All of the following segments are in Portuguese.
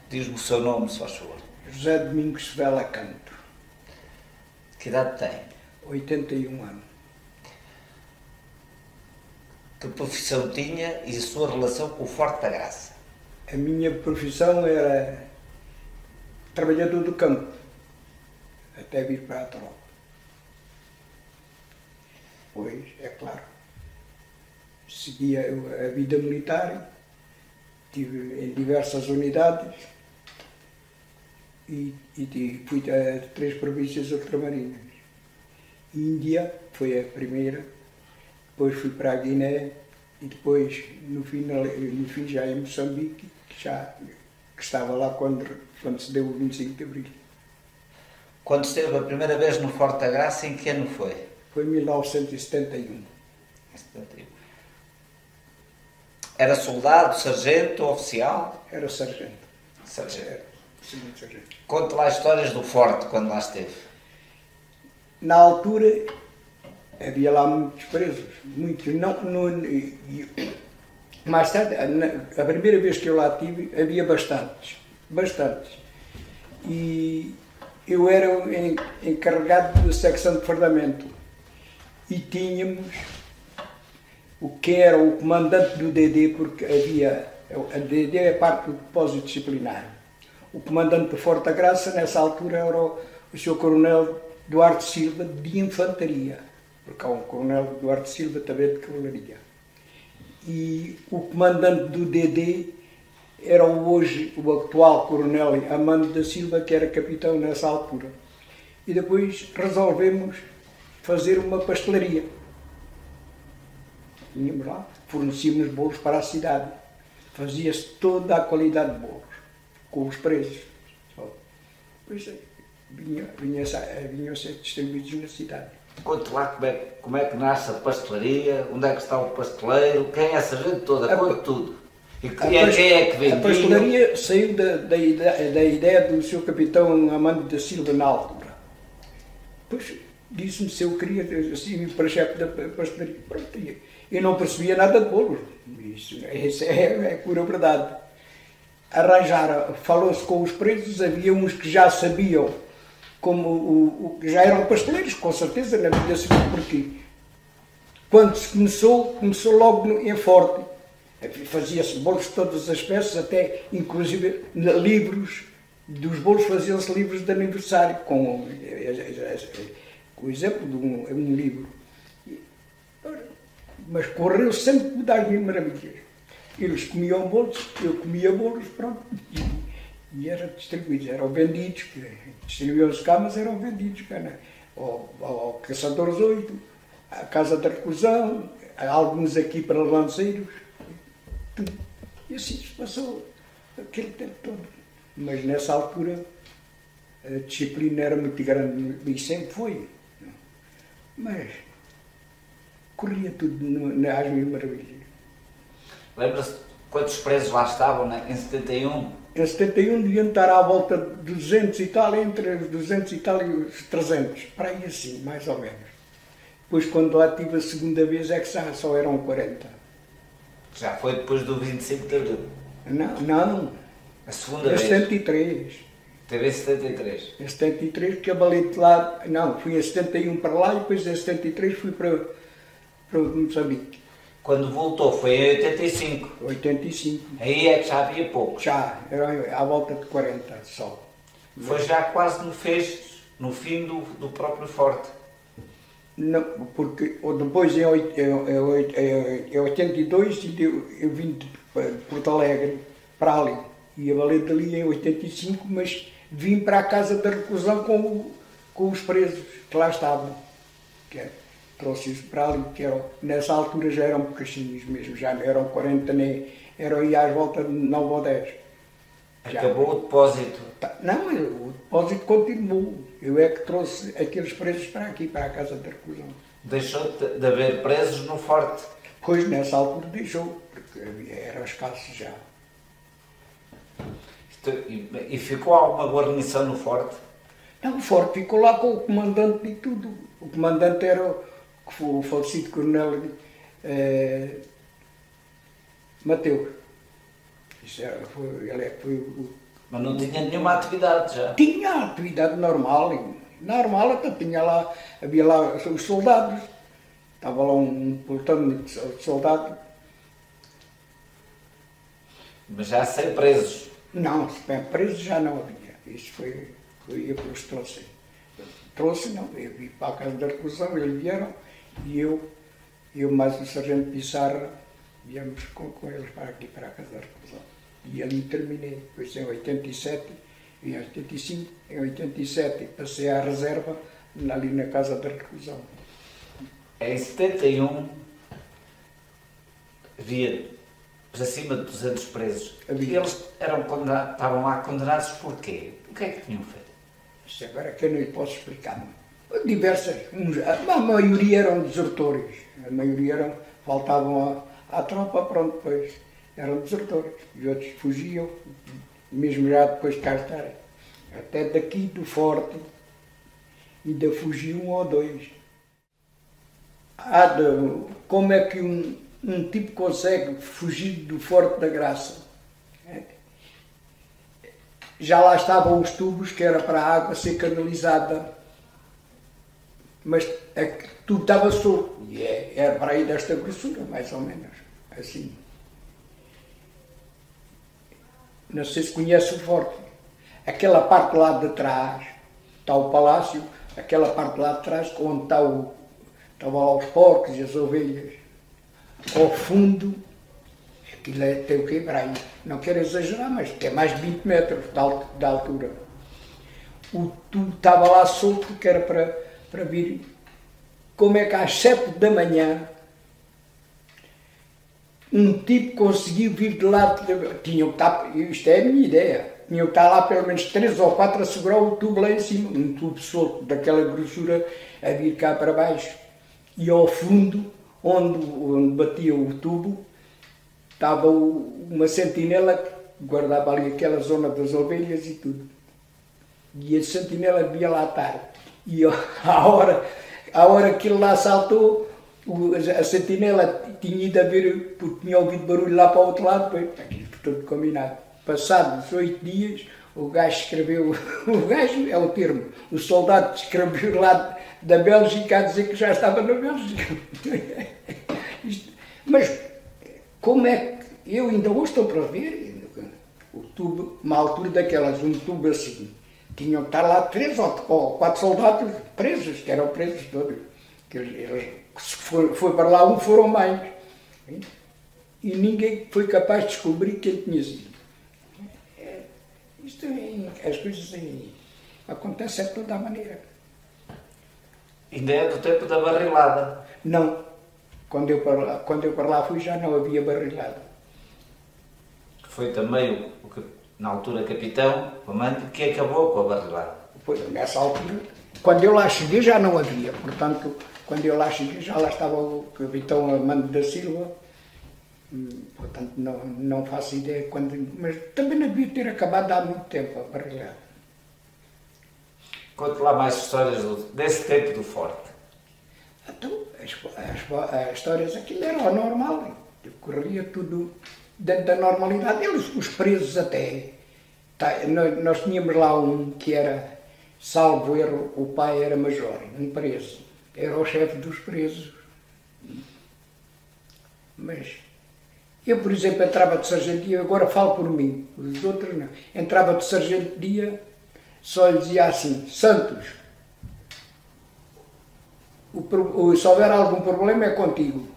Diz-me o seu nome, se faz favor. José Domingos Vela Canto. Que idade tem? 81 anos. Que profissão tinha e a sua relação com o Forte da Graça? A minha profissão era trabalhador do campo, até vir para a tropa. Pois, é claro, seguia a vida militar, estive em diversas unidades e fui a 3 províncias ultramarinas. Índia foi a primeira, depois fui para a Guiné e depois, no fim já em Moçambique, que estava lá quando se deu o 25 de Abril. Quando esteve a primeira vez no Forte da Graça, em que ano foi? Foi em 1971. Era soldado, sargento, oficial? Era sargento. Sargento. Era, sim, sargento. Conte lá histórias do Forte, quando lá esteve. Na altura, havia lá muitos presos. Muitos. Mais tarde, a primeira vez que eu lá estive, havia bastantes. E eu era encarregado da secção de fardamento. E tínhamos o que era o comandante do DD, porque havia... A DD é parte do depósito disciplinar. O comandante do Forte da Graça, nessa altura, era o Sr. Coronel Duarte Silva, de Infantaria. Porque há um Coronel Duarte Silva também de Cavalaria. E o comandante do DD era o atual Coronel Amando da Silva, que era capitão nessa altura. E depois resolvemos fazer uma pastelaria. Íamos lá, fornecíamos bolos para a cidade. Fazia-se toda a qualidade de bolos, com os preços. Depois vinham a ser distribuídos na cidade. Conte lá como é que nasce a pastelaria, onde é que está o pasteleiro, quem é essa gente toda, conte tudo. E quem é que vendia? A pastelaria saiu da ideia do seu capitão Amando da Silva na altura. Depois disse-me se eu queria, assim, para chefe da pastelaria. Pronto, eu não percebia nada de bolos. Isso é pura verdade. Arranjaram, falou-se com os presos, havia uns que já sabiam, como já eram pasteleiros, com certeza, na vida civil, porque quando se começou logo em Forte. Fazia-se bolos de todas as espécies, até inclusive livros, dos bolos faziam-se livros de aniversário, com o exemplo de um livro. Mas correu sempre das mil maravilhas. Eles comiam bolos, eu comia bolos, pronto, e eram distribuídos, eram vendidos, distribuíam-se cá, mas eram vendidos cá, né? Ao Caçadores 8, à Casa da Reclusão, alguns aqui para lanceiros. E assim se passou aquele tempo todo. Mas nessa altura a disciplina era muito grande e sempre foi. Mas corria tudo às mil maravilhas. Lembra-se quantos presos lá estavam, né? Em 71? Em 71 deviam estar à volta de 200 e tal, entre os 200 e tal e os 300. Para aí assim, mais ou menos. Depois quando lá tive a segunda vez é que só eram 40. Já foi depois do 25 de Abril? Não. A segunda vez? Em 73. Teve em 73? Em 73, que a balete lá... Não, fui em 71 para lá e depois em 73 fui para Moçambique. Quando voltou foi em 85? 85. Aí é que já havia poucos? Já, era à volta de 40 só. Foi já quase no fim do próprio Forte? Não, porque depois em 82 eu vim de Porto Alegre para ali. Ia valer dali em 85, mas vim para a Casa da Reclusão com os presos que lá estavam. Trouxe-os para ali, que nessa altura já eram pouquinhos mesmo, já não eram 40 nem Era aí às voltas de 9 ou 10. Acabou o depósito. Não, o depósito continuou. Eu é que trouxe aqueles presos para aqui, para a casa de reclusão. Deixou de haver presos no forte? Pois, nessa altura deixou, porque era escasso já. E ficou alguma guarnição no forte? Não, o forte ficou lá com o comandante e tudo. O comandante era o falecido coronel Mateus. Ele é que foi o... Mas não tinha nenhuma atividade já? Tinha atividade normal. Normal, até tinha lá, havia lá os soldados. Estava lá um pelotão de soldados. Mas já sem presos? Não, presos já não havia. Isso foi eu que os trouxe. Trouxe, não, eu vim para a casa da reclusão, eles vieram e eu mais o sargento Pissarra, viemos com eles para aqui, para a casa da reclusão. E ali terminei, depois em 87, em 85, em 87 passei à reserva ali na casa da reclusão. Em 71 havia acima de 200 presos. Havia. Eles estavam lá condenados por quê? O que é que tinham feito? Isso agora que eu não lhe posso explicar. Diversas. A maioria eram desertores. A maioria faltavam à tropa, pronto, depois eram desertores. E outros fugiam, mesmo já depois de cá estarem. Até daqui do forte ainda fugiu um ou dois. Como é que um tipo consegue fugir do Forte da Graça? Já lá estavam os tubos que era para a água ser canalizada, mas tudo estava solto. E era para aí desta grossura, mais ou menos, assim. Não sei se conhece o Forte. Aquela parte lá de trás está o palácio, aquela parte lá de trás onde estavam lá os porcos e as ovelhas. Ao fundo, aquilo tem o quê? Para aí, não quero exagerar, mas tem mais de 20 metros de altura. O tubo estava lá solto, que era para vir. Como é que às 7 da manhã um tipo conseguiu vir de lá, tinham que estar, isto é a minha ideia, tinham que estar lá pelo menos 3 ou 4 a segurar o tubo lá em cima, um tubo solto daquela grossura a vir cá para baixo. E ao fundo, onde batia o tubo, estava uma sentinela que guardava ali aquela zona das ovelhas e tudo. E a sentinela devia lá estar. E à hora que ele lá saltou, a sentinela tinha ido a ver, porque tinha ouvido barulho lá para o outro lado, foi tudo combinado. Passados 8 dias, o gajo escreveu, o gajo é o termo, o soldado escreveu lá da Bélgica a dizer que já estava na Bélgica. Mas como é que eu ainda hoje estou para ver o tubo, uma altura daquelas, um tubo assim, tinham que estar lá 3 ou 4 soldados presos, que eram presos todos. Que se foi para lá um, foram mais. E ninguém foi capaz de descobrir quem tinha sido. Isto as coisas acontecem de toda a maneira. Ainda é do tempo da barrilada? Não. Quando eu para lá fui já não havia barrilada. Foi também na altura capitão, comando, que acabou com a barrilada. Foi nessa altura. Quando eu lá cheguei já não havia. Portanto, quando eu lá cheguei já lá estava o capitão Armando da Silva. Portanto, não faço ideia quando. Mas também não devia ter acabado há muito tempo a barrilada. Conte lá mais histórias desse tempo do Forte. Então, as histórias, aquilo era o normal, corria tudo dentro da normalidade. Eles, os presos até, nós tínhamos lá um que era, salvo erro, o pai era major, um preso, era o chefe dos presos. Mas eu, por exemplo, entrava de sargentia, agora falo por mim, os outros não, entrava de sargentia, só lhe dizia assim, Santos, se houver algum problema é contigo.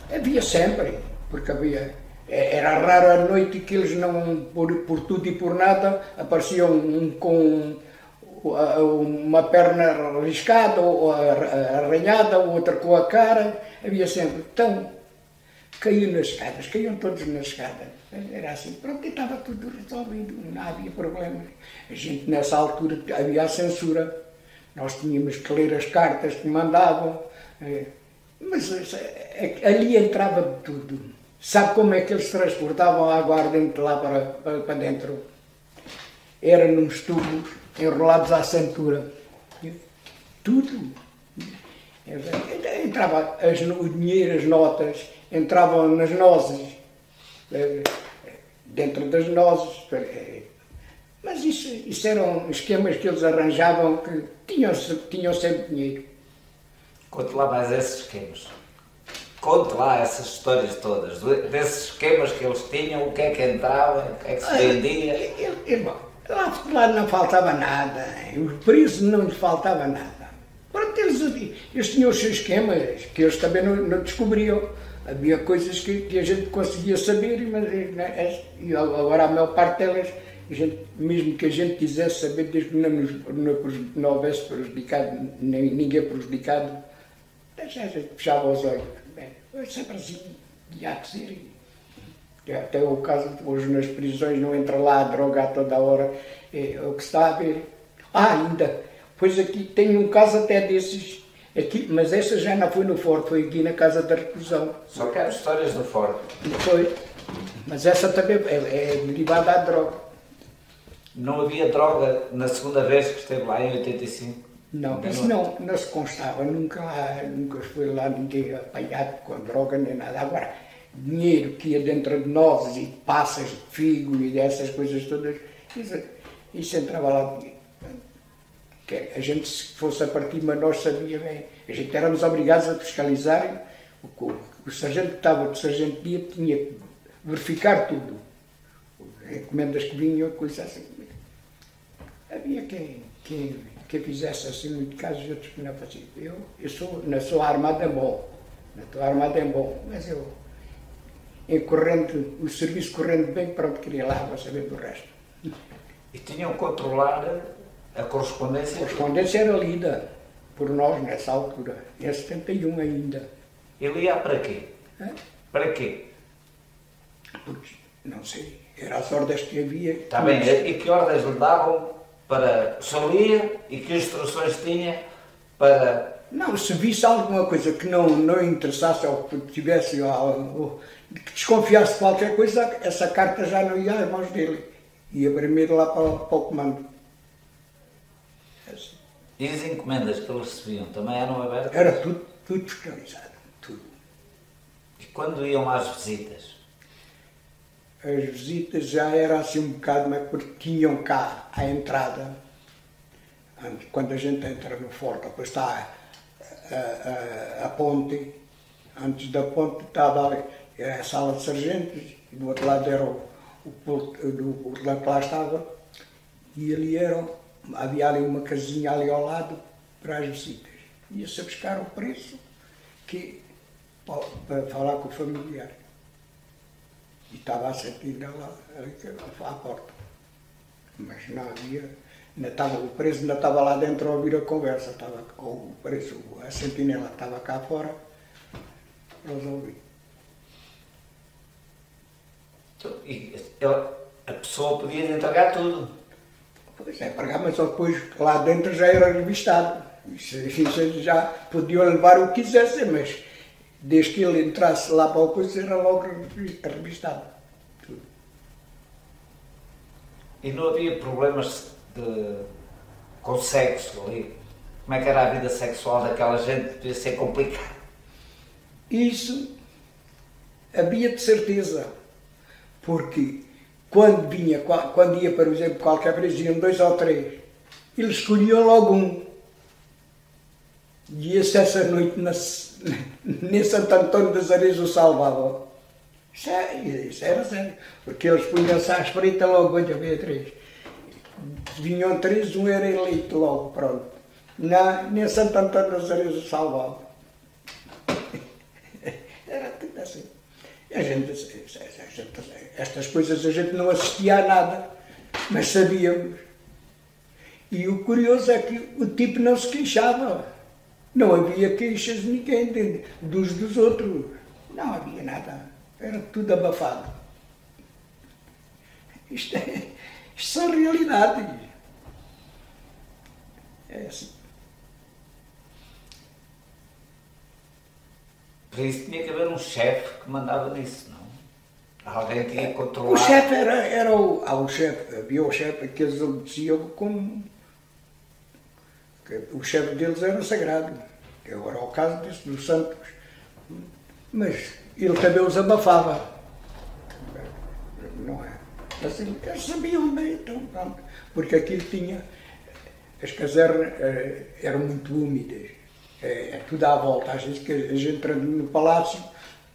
Havia sempre, porque era raro a noite que eles não, por tudo e por nada, apareciam um com uma perna riscada, ou arranhada, outra com a cara, havia sempre. Então, caíam nas escadas, caíam todos nas escadas. Era assim, pronto, e estava tudo resolvido, não havia problemas. A gente, nessa altura, havia a censura, nós tínhamos que ler as cartas que mandavam, mas ali entrava de tudo. Sabe como é que eles transportavam a água ardente lá para dentro? Era nos tubos, enrolados à cintura. Tudo. Entrava o dinheiro, as notas, entravam nas nozes, dentro das nozes. Mas isso eram esquemas que eles arranjavam que tinham sempre dinheiro. Conte lá mais esses esquemas. Conte lá essas histórias todas, desses esquemas que eles tinham, o que é que entrava, o que é que se vendia. Irmão, lá não faltava nada, o preço não lhes faltava nada. Pronto, eles tinham os seus esquemas, que eles também não descobriam. Havia coisas que a gente conseguia saber, mas e agora a maior parte delas, mesmo que a gente quisesse saber, desde que não houvesse prejudicado, ninguém prejudicado, a gente fechava os olhos. Sempre assim, há que ser. Até o caso de hoje nas prisões não entra lá a droga a toda hora, é o que se está a ver. Ainda, pois aqui tem um caso até desses, aqui, mas essa já não foi no Forte, foi aqui na Casa da Reclusão. Só quero histórias do Forte. Foi, mas essa também é derivada à droga. Não havia droga na segunda vez que esteve lá em 85? Não, isso não se constava, nunca foi lá ninguém apanhado com droga nem nada. Agora, dinheiro que ia dentro de nozes e de passas de figo e dessas coisas todas, isso entrava lá. Que a gente, se fosse a partir, mas nós sabíamos bem. A gente éramos obrigados a fiscalizar. O sargento que estava de sargento dia tinha que verificar tudo. Encomendas que vinham, coisa assim. Havia quem fizesse assim muito caso e outros que não faziam. Eu sou armado em bom. Estou armado em bom, mas eu, o serviço correndo bem, pronto, queria lá para saber do resto. E tinham que controlar a correspondência? A correspondência era lida por nós nessa altura, em 71 ainda. Ele ia para quê? Para quê? Porque, não sei, eram as ordens que havia. Está bem, e que ordens lhe davam para só lia e que instruções tinha para... Não, se visse alguma coisa que não interessasse ou que tivesse, ou que desconfiasse de qualquer coisa, essa carta já não ia às mãos dele. Ia primeiro lá para o comando. Assim. E as encomendas que eles recebiam também eram abertas? Era tudo fiscalizado, tudo. E quando iam às visitas? As visitas já eram assim um bocado, mas porque tinham cá à entrada, quando a gente entra no Forte, depois está a ponte, antes da ponte estava ali, era a sala de sargentos, e do outro lado era o porto que lá estava, e ali havia ali uma casinha ali ao lado para as visitas. Ia-se a buscar o preço para falar com o familiar. E estava a sentir lá à porta. Mas não havia, o preço ainda estava lá dentro a ouvir a conversa, o preço, a sentinela estava cá fora, eles ouviram. E a pessoa podia entregar tudo? Pois é, pagar, mas depois lá dentro já era revistado. Isso já podiam levar o que quisessem, mas desde que ele entrasse lá para o coisa, era logo revistado. Tudo. E não havia problemas com sexo ali? Como é que era a vida sexual daquela gente? Devia ser complicado. Isso havia de certeza. Porque quando ia, por exemplo, qualquer vez, iam 2 ou 3, eles escolhiam logo um. E essa noite nem Santo Antônio das Areias o salvava. Isso era sério. Porque eles punham-se à espreita logo, olha, Beatriz. Vinham 3, um era eleito logo, pronto. Nem Santo Antônio das Areias o salvava. Era tudo assim. Estas coisas a gente não assistia a nada, mas sabíamos. E o curioso é que o tipo não se queixava. Não havia queixas de ninguém, dos outros. Não havia nada, era tudo abafado. Isto são realidades. É assim. Por isso tinha que haver um chefe que mandava nisso, não? Alguém que ia controlar. O chefe era o chefe, havia o chefe que eles obedeciam como. O chefe deles era sagrado. Agora, ao caso dos santos. Mas ele também os abafava. Não é? Mas eles sabiam bem, então, pronto. Porque aquilo tinha. As casernas eram muito úmidas. Tudo à volta. Às vezes que a gente entrando no palácio,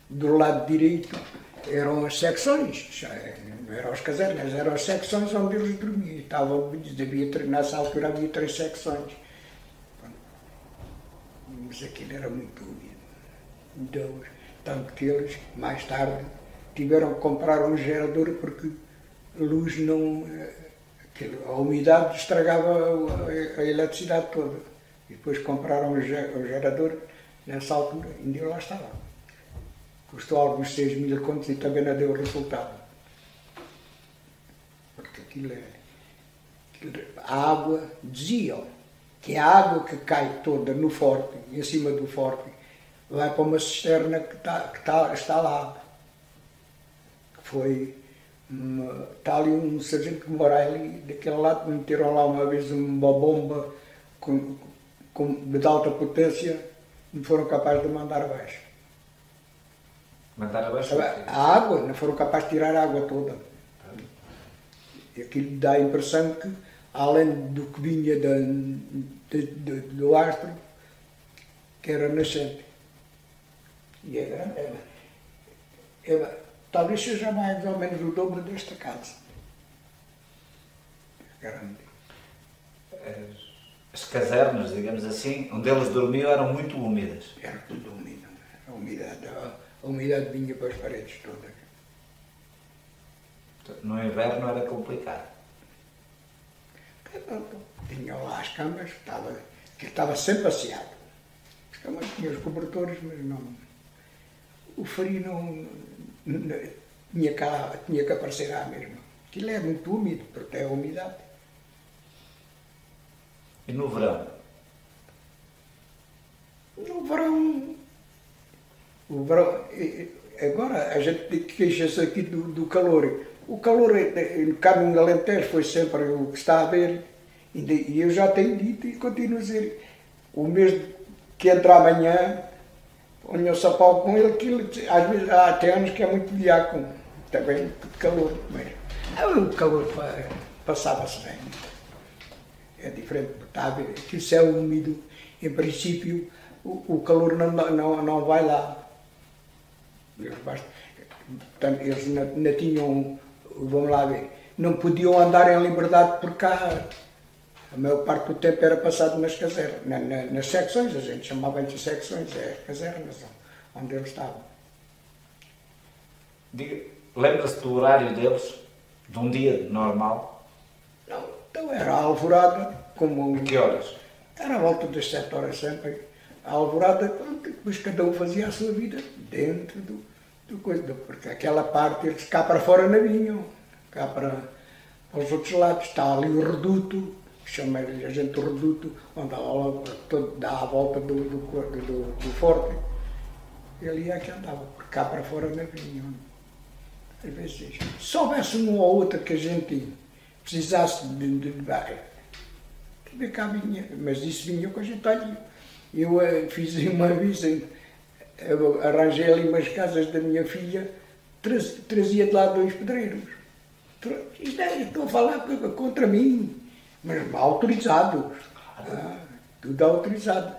do lado direito, eram as secções. Não eram as casernas, eram as secções onde eles dormiam. Nessa altura havia 3 secções. Mas aquilo era muito úmido. Então, tanto que eles, mais tarde, tiveram que comprar um gerador porque a luz não. A umidade estragava a eletricidade toda. E depois compraram o gerador, nessa altura, ainda lá estava. Custou alguns 6.000 contos e também não deu resultado. Porque aquilo a água, diziam que a água que cai toda no forte, em cima do forte, vai para uma cisterna que está lá. Está ali um sargento que mora ali, daquele lado, meteram lá uma vez uma bomba de alta potência e não foram capazes de mandar abaixo. Mandar abaixo? A água, não foram capazes de tirar a água toda. E aquilo dá a impressão que, além do que vinha do astro, que era nascente. E talvez seja mais ou menos o dobro desta casa. Grande. As casernas, digamos assim, onde eles dormiam eram muito úmidas. Era tudo úmido. A umidade vinha para as paredes todas. No inverno era complicado. Tinham lá as camas, estava sempre asseado. As camas tinham os cobertores, mas não. O frio não tinha que aparecer à mesma. Aquilo é muito úmido, porque é a umidade. E no verão? No verão. Agora a gente queixa-se aqui do calor. O calor cá no Alentejo foi sempre o que está a ver. E eu já tenho dito e continuo a dizer. O mês que entra amanhã, ponham-se a pau com ele, aquilo, às vezes há até anos que é muito diácono. Também de calor. Mas o calor passava-se bem. É diferente, está a ver, que o céu úmido, em princípio, o calor não vai lá. Eles não tinham, vamos lá ver, não podiam andar em liberdade por cá. A maior parte do tempo era passado nas casernas, nas secções, a gente chamava de secções, as casernas, onde eles estavam. Lembra-se do horário deles, de um dia normal? Não, então era a alvorada, como... Que horas? Era à volta das 7 horas sempre. A alvorada, depois cada um fazia a sua vida dentro do coisa, porque aquela parte eles cá para fora não vinham, cá para os outros lados, está ali o reduto, chama-lhe a gente o reduto, onde dá a volta do forte. Ele ia que andava, porque cá para fora não vinham. Às vezes, se houvesse um ou outro que a gente precisasse de barra, que cá vinha, mas isso vinha com a gente ali. Eu fiz uma vez, arranjei ali umas casas da minha filha, trazia de lá 2 pedreiros. Isto estou a falar contra mim, mas autorizados. Tudo autorizado.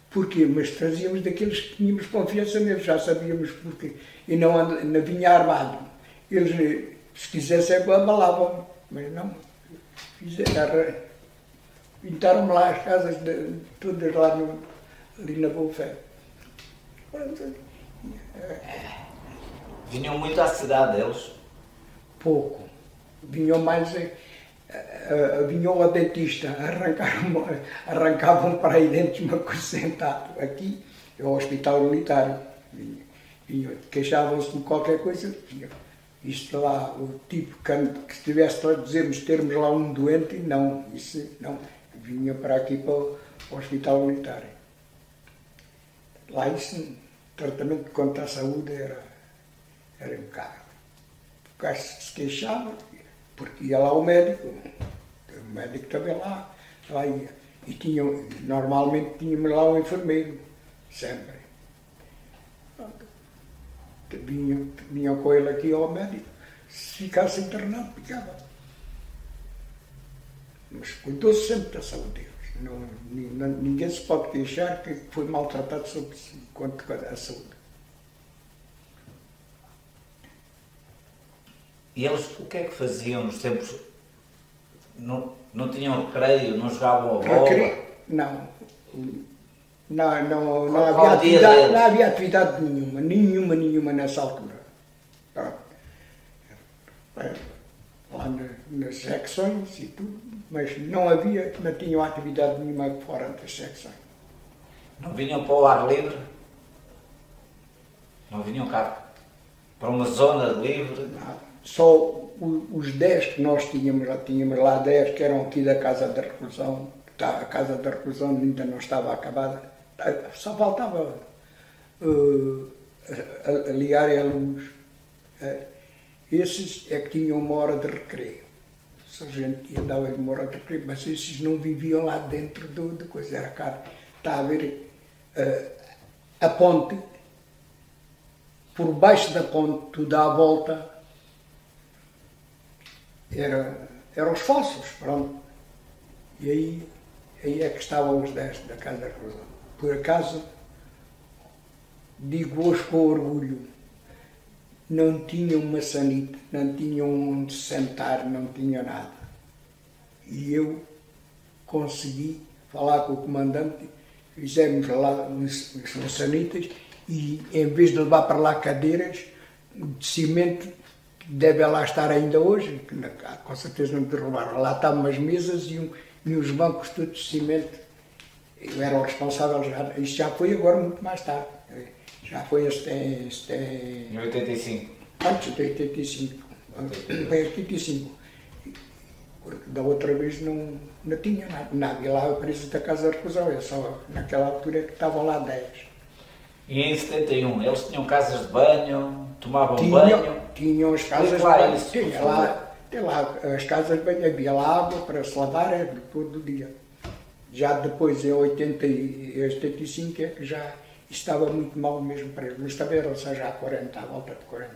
Porquê? Mas trazíamos daqueles que tínhamos confiança neles, já sabíamos porquê. E não vinha armado. Eles, se quisessem, abalavam, mas não. Pintaram-me lá as casas todas lá ali na Boa Fé. Vinham muito à cidade deles? Pouco. Vinham mais... vinham ao dentista, arrancavam para aí dentro uma coisa sentado. Aqui é o hospital militar. Queixavam-se de qualquer coisa. Isto lá, o tipo que estivesse a dizer-nos termos lá um doente, não, isso não. Vinha para aqui para o hospital militar. Lá isso, o tratamento quanto à saúde era impecável. O gajo se queixava, porque ia lá o médico também lá ia. E normalmente tínhamos lá um enfermeiro, sempre. Vinha com ele aqui ao médico, se ficasse internado, ficava. Mas cuidou-se sempre da saúde deles. Ninguém se pode queixar que foi maltratado quanto à saúde. E eles o que é que faziam nos tempos? Não tinham recreio, não jogavam a bola? Não. Não havia atividade nenhuma nessa altura. Lá nas secções e tudo, mas não tinham atividade nenhuma fora das secções. Não vinham para o ar livre? Não vinham cá para uma zona livre? Não. Só os 10 que nós tínhamos lá 10 que eram aqui da Casa da Reclusão. A Casa da Reclusão ainda não estava acabada. Só faltava ligar a luz. Esses é que tinham uma hora de recreio. O sargento ia dar-lhe uma hora de recreio, mas esses não viviam lá dentro da coisa. Era cá. Está a ver a ponte, por baixo da ponte, tudo à volta, eram os fossos, pronto. E aí é que estavam os 10 da Casa da Reclusão. Por acaso, digo hoje com orgulho, não tinham maçanite, não tinham onde sentar, não tinham nada. E eu consegui falar com o comandante, fizemos lá uns maçanitas e em vez de levar para lá cadeiras de cimento, que deve lá estar ainda hoje, que com certeza não derrubaram. Lá estavam as mesas e os bancos todos de cimento. Eu era o responsável já. Isto já foi agora muito mais tarde. Já foi em 85. Antes de 85. Foi 85. Porque da outra vez não tinha nada. Não havia lá a presa da Casa da Reclusão. É só naquela altura que estavam lá 10. E em 71, eles tinham casas de banho, tomavam banho? Tinham as casas de banho. Tinha lá as casas de banho. Havia lá água para se lavar todo o dia. Já depois, em 85, é que já estava muito mal mesmo para eles. Mas também eram só já 40, à volta de 40.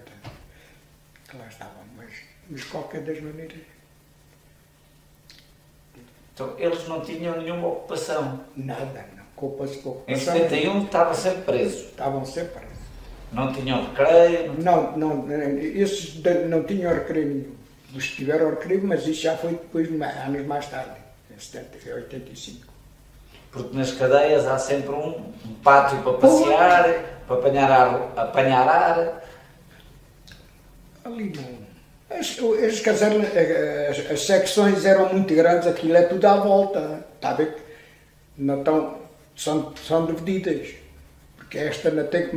Que lá estavam, mas de qualquer das maneiras. Então, eles não tinham nenhuma ocupação? Nada, não. Ocupação. Em 71 estavam sempre presos? Estavam sempre presos. Não tinham recreio? Não, esses não tinham recreio nenhum. Os que tiveram recreio, mas isso já foi depois, anos mais tarde, em 85. Porque nas cadeias há sempre um pátio para passear, para apanhar ar. Ali não. As secções eram muito grandes, aquilo é tudo à volta. Está a ver? Não são divididas. Porque esta não tem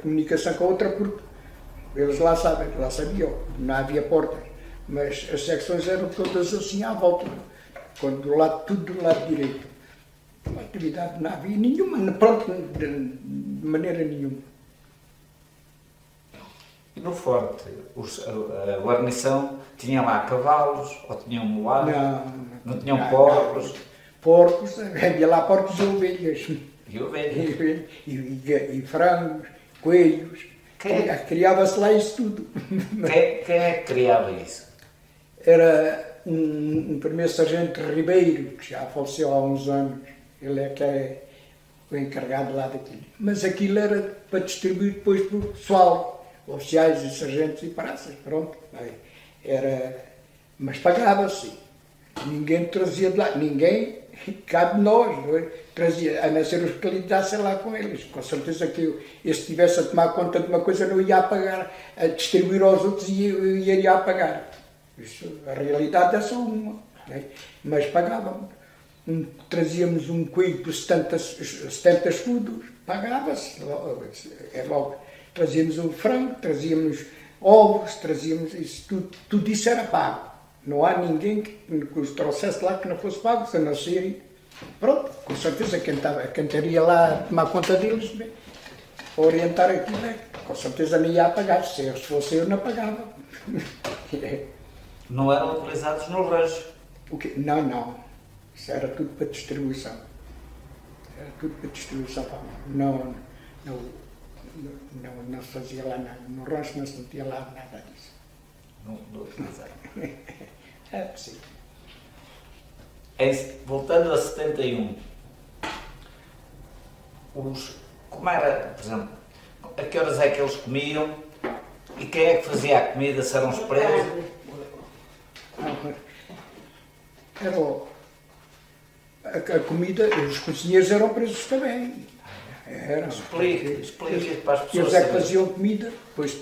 comunicação com a outra, porque eles lá sabiam, não havia portas. Mas as secções eram todas assim à volta, tudo do lado direito. Uma atividade não havia nenhuma, pronto, de maneira nenhuma. E no forte, a guarnição tinha lá cavalos, ou tinham moado? Não tinham porcos? Porcos, havia lá porcos e ovelhas. E ovelhas? E frangos, coelhos. Criava-se lá isso tudo. Quem é que criava isso? Era um primeiro sargento Ribeiro, que já faleceu há uns anos. Ele é que é o encarregado lá daquilo. Mas aquilo era para distribuir depois para o pessoal, oficiais e sargentos e praças, pronto. Mas pagava-se. Ninguém trazia de lá, ninguém, cabe nós, não é? Trazia, a não ser os que lidassem lá com eles. Com certeza que eu, se estivesse a tomar conta de uma coisa, não ia a pagar, a distribuir aos outros e eu iria a pagar. Isso, a realidade é só uma, né? Mas pagávamos. Trazíamos um coelho por 70 escudos, pagava-se. É logo. Trazíamos o frango, trazíamos ovos, trazíamos isso, tudo isso era pago. Não há ninguém que os trouxesse lá que não fosse pago, a não ser, pronto, com certeza quem estaria lá a tomar conta deles, bem, orientar aquilo, com certeza nem ia pagar, se fosse eu não pagava. Não eram utilizados no rancho? Não, isso era tudo para distribuição. Era tudo para distribuição. Não se fazia lá nada. No rancho não se metia lá nada disso. Não utilizaram. É sim. Voltando a 71, como era, por exemplo, a que horas é que eles comiam e quem é que fazia a comida, se eram os presos? A comida, os cozinheiros eram presos também. Explique para as pessoas. Eles é que faziam comida, depois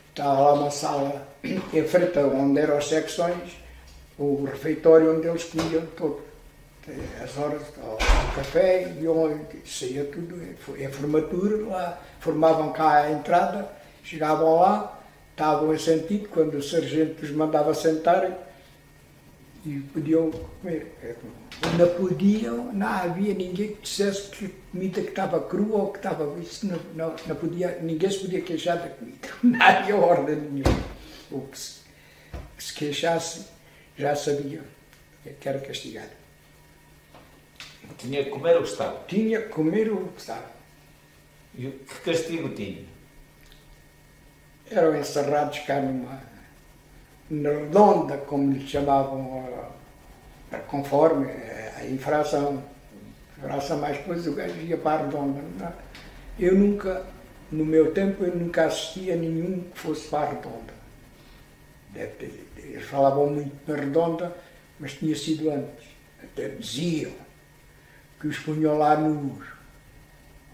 estava lá uma sala em frente onde eram as secções, o refeitório onde eles comiam todo. As horas, o café, saía tudo, a formatura lá, formavam cá a entrada, chegavam lá, estavam assentidos, quando o sargento os mandava sentar e podiam comer. Não havia ninguém que dissesse que a comida que estava crua ou que estava... Isso não podia, ninguém se podia queixar da comida. Não havia ordem nenhuma. O que se queixasse já sabia que era castigado. Tinha que comer o que estava? Tinha que comer o que estava. E que castigo tinha? Eram encerrados cá na redonda, como lhe chamavam, conforme a infração mais coisa, o gajo ia para a redonda. Eu nunca, no meu tempo, eu nunca assisti a nenhum que fosse para a redonda. Eles falavam muito na redonda, mas tinha sido antes. Até diziam que os punham lá nus.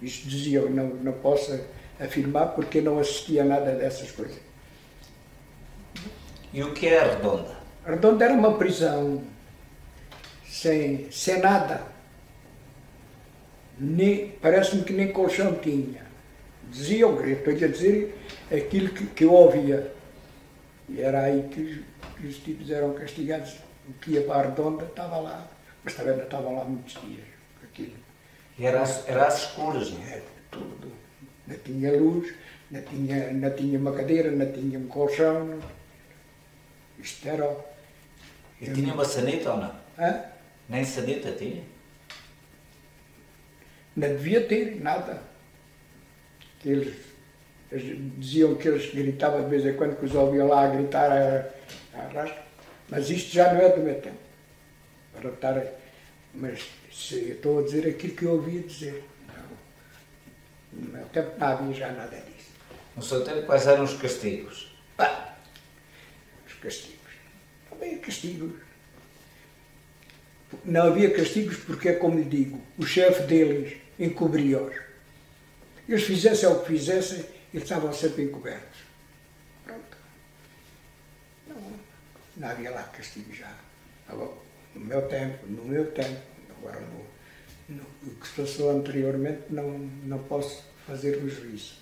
Isto diziam, não posso afirmar porque não assisti a nada dessas coisas. E o que é a redonda? A redonda era uma prisão, sem nada. Parece-me que nem colchão tinha. Diziam, eu estou a dizer aquilo que eu ouvia. E era aí que os tipos eram castigados. O que ia para a redonda estava lá, mas também não estava lá muitos dias. Aquilo. E era às escuras, não é? Era tudo. Não tinha luz, não tinha uma cadeira, não tinha um colchão. Isto era... E tinha uma sanita ou não? Hã? Nem sanita tinha? Não devia ter nada. Eles diziam que eles gritavam de vez em quando, que os ouviam lá a gritar a rasca. Mas isto já não é do meu tempo. Para estar... Mas eu estou a dizer aquilo que eu ouvia dizer. No meu tempo não havia já nada disso. No seu tempo, quais eram os castigos? Os castigos. Não havia castigos. Não havia castigos porque, como lhe digo, o chefe deles encobria-os. Eles fizessem o que fizessem, eles estavam sempre encobertos. Pronto. Não havia lá castigo já. Agora, no meu tempo, agora o que se passou anteriormente não posso fazer o juízo.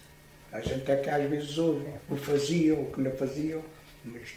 A gente é que às vezes ouve o faziam, o que não faziam, mas...